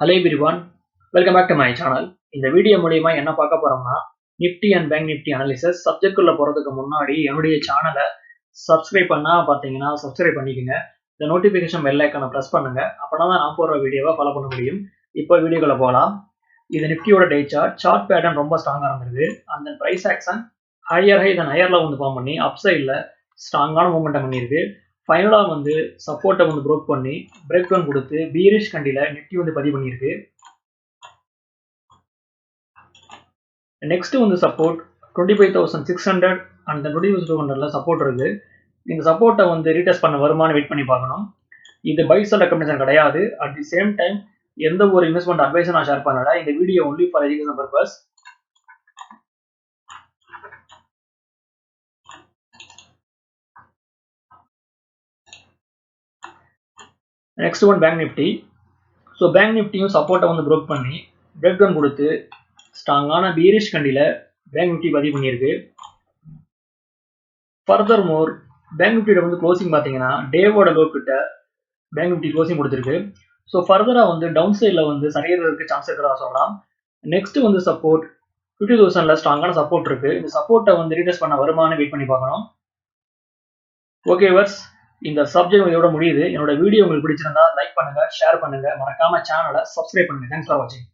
Hello everyone, welcome back to my channel. இந்த video மூலமா என்ன பார்க்க போறோம்னா Nifty and bank Nifty analysis சப்ஜெக்ட்குள்ள போறதுக்கு முன்னாடி என்னுடைய சேனலை சப்ஸ்கிரைப் பண்ணா பாத்தீங்கன்னா சப்ஸ்கிரைப் பண்ணிக்கங்க. இந்த நோட்டிபிகேஷன் பெல் ஐகானை பிரஸ் பண்ணுங்க. அப்பதான் நான் போடுற வீடியோவை ஃபாலோ பண்ண முடியும். இப்போ வீடியோக்குள்ள போகலாம். இது நிஃப்டியோட டே சார்ட் பேட்டர்ன் ரொம்ப ஸ்ட்ராங்கா இருந்திருக்கு. அந்த பிரைஸ் ஆக்ஷன் ஹையர் லெவல் வந்து ஃபார்ம் பண்ணி அப் சைடுல ஸ்ட்ராங்கான மூவ்மெண்ட் பண்ணிருக்கு. ஃபைனலா வந்து சப்போர்ட்டை வந்து ப்ரோக் பண்ணி பிரேக் டவுன் கொடுத்து பீரிஷ் கண்டில நிஃப்டி வந்து பதிவு பண்ணியிருக்கு. நெக்ஸ்ட் வந்து சப்போர்ட் 25,600 அண்ட் 25,200 சப்போர்ட் இருக்கு. இந்த சப்போர்ட்டை வந்து ரீடெஸ்ட் பண்ண வருமானு வெயிட் பண்ணி பார்க்கணும். இது பை செல் ரெக்கமெண்டேஷன் கிடையாது. அட் தி சேம் டைம் எந்த ஒரு இன்வெஸ்ட்மெண்ட் அட்வைஸும் நான் ஷேர் பண்ணல. இந்த video only for education purpose. Next one bank Nifty. So bank நிஃப்டியும் சப்போர்ட்டை வந்து ப்ரோக் பண்ணி பிரேக் டவுன் கொடுத்து ஸ்ட்ராங்கான பீரிஷ் கண்டில பேங்க் நிஃப்டி பதிவு பண்ணியிருக்கு. ஃபர்தர் மோர் பேங்க் நிஃப்டியோட வந்து க்ளோசிங் பார்த்தீங்கன்னா டேவோட லோ கிட்ட பேங்க் நிஃப்டி க்ளோசிங் கொடுத்துருக்கு. ஸோ ஃபர்தராக வந்து டவுன் சைடில் வந்து சரியறதுக்கு சான்ஸ் இருக்கிறதா சொல்லலாம். நெக்ஸ்ட் வந்து சப்போர்ட் 50,000 ஸ்ட்ராங்கான சப்போர்ட் இருக்கு. இந்த சப்போர்ட்டை வந்து ரீடெஸ்ட் பண்ண வருமானு வெயிட் பண்ணி பார்க்கணும். ஓகே வர்ஸ், இந்த சப்ஜெக்ட் இதோட முடியுது. என்னோட வீடியோ உங்களுக்கு பிடிச்சிருந்தா லைக் பண்ணுங்க, ஷேர் பண்ணுங்க, மறக்காம சேனலை சப்ஸ்கிரைப் பண்ணுங்க. தேங்க்ஸ் ஃபார் வாட்சிங்.